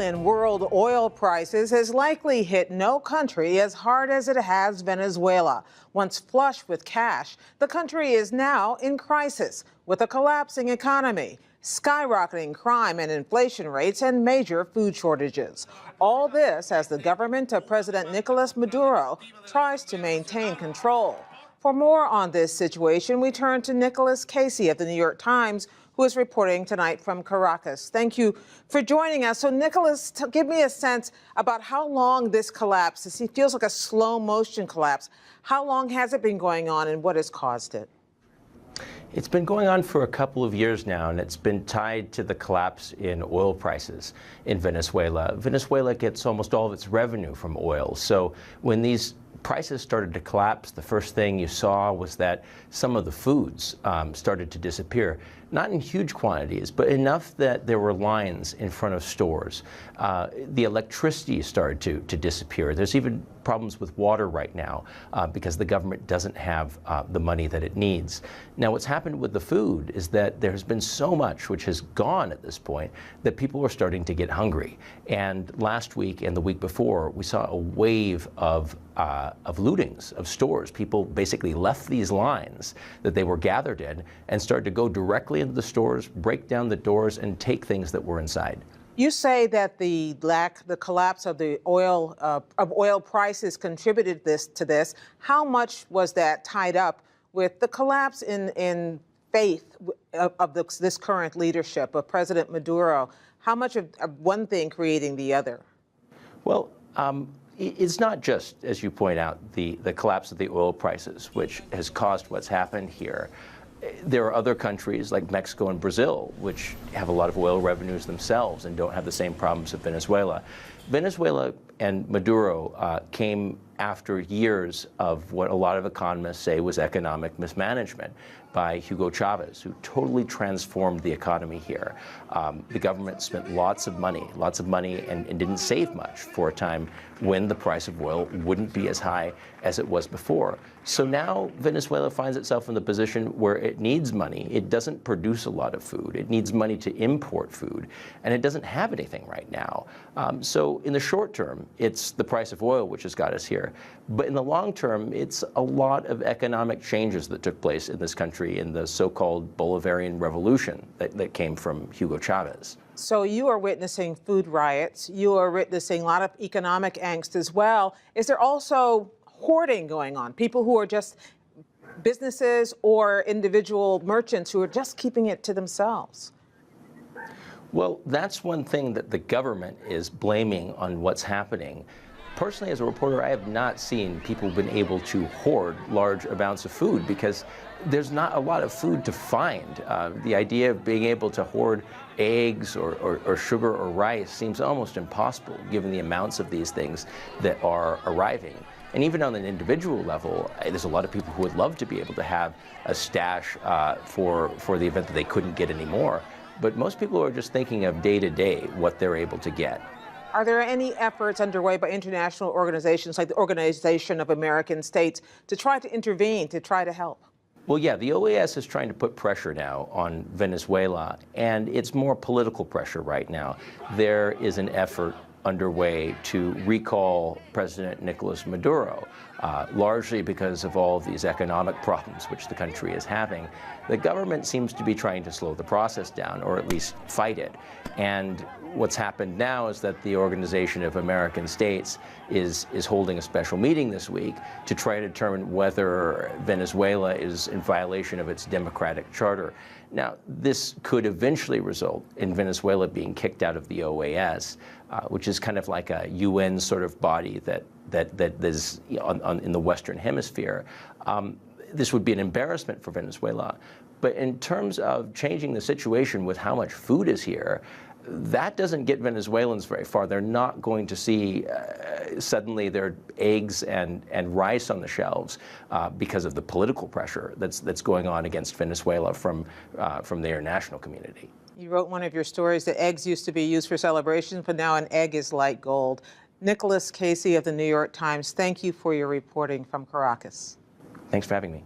in world oil prices has likely hit no country as hard as it has Venezuela. Once flush with cash, the country is now in crisis with a collapsing economy, skyrocketing crime and inflation rates, and major food shortages. All this as the government of President Nicolas Maduro tries to maintain control. For more on this situation, we turn to Nicholas Casey of the New York Times, who is reporting tonight from Caracas. Thank you for joining us. So, Nicholas, give me a sense about how long this collapse is. It feels like a slow motion collapse. How long has it been going on, and what has caused it? It's been going on for a couple of years now, and it's been tied to the collapse in oil prices in Venezuela. Venezuela gets almost all of its revenue from oil. So when these prices started to collapse, the first thing you saw was that some of the foods started to disappear. Not in huge quantities, but enough that there were lines in front of stores. The electricity started to disappear. There's even problems with water right now because the government doesn't have the money that it needs. Now, what's happened with the food is that there's been so much which has gone at this point that people are starting to get hungry. And last week and the week before, we saw a wave of lootings of stores. People basically left these lines that they were gathered in and started to go directly into the stores, break down the doors, and take things that were inside. You say that the collapse of the oil prices contributed to this. How much was that tied up with the collapse in faith of this current leadership of President Maduro? How much of one thing creating the other? Well, it's not just, as you point out, the collapse of the oil prices, which has caused what's happened here. There are other countries like Mexico and Brazil, which have a lot of oil revenues themselves and don't have the same problems as Venezuela. Venezuela and Maduro came after years of what a lot of economists say was economic mismanagement by Hugo Chavez, who totally transformed the economy here. The government spent lots of money and didn't save much for a time when the price of oil wouldn't be as high as it was before. So now Venezuela finds itself in the position where it needs money. It doesn't produce a lot of food. It needs money to import food, and it doesn't have anything right now. So in the short term, it's the price of oil which has got us here. But in the long term, it's a lot of economic changes that took place in this country in the so-called Bolivarian Revolution that came from Hugo Chavez. So you are witnessing food riots. You are witnessing a lot of economic angst as well. Is there also hoarding going on? People who are just businesses or individual merchants who are just keeping it to themselves? Well, that's one thing that the government is blaming on what's happening. Personally, as a reporter, I have not seen people who've been able to hoard large amounts of food because there's not a lot of food to find. The idea of being able to hoard eggs or sugar or rice seems almost impossible given the amounts of these things that are arriving. And even on an individual level, there's a lot of people who would love to be able to have a stash for the event that they couldn't get anymore. But most people are just thinking of day to day what they're able to get. Are there any efforts underway by international organizations like the Organization of American States to try to intervene, to try to help? Well, yeah, the OAS is trying to put pressure now on Venezuela, and it's more political pressure right now. There is an effort underway to recall President Nicolas Maduro, largely because of all of these economic problems which the country is having. The government seems to be trying to slow the process down, or at least fight it. And what's happened now is that the Organization of American States is holding a special meeting this week to try to determine whether Venezuela is in violation of its democratic charter. Now, this could eventually result in Venezuela being kicked out of the OAS, which is kind of like a UN sort of body that is in the Western Hemisphere. This would be an embarrassment for Venezuela. But in terms of changing the situation with how much food is here, that doesn't get Venezuelans very far. They're not going to see suddenly there are eggs and rice on the shelves because of the political pressure that's going on against Venezuela from the international community. You wrote one of your stories that eggs used to be used for celebrations, but now an egg is like gold. Nicholas Casey of the New York Times, thank you for your reporting from Caracas. Thanks for having me.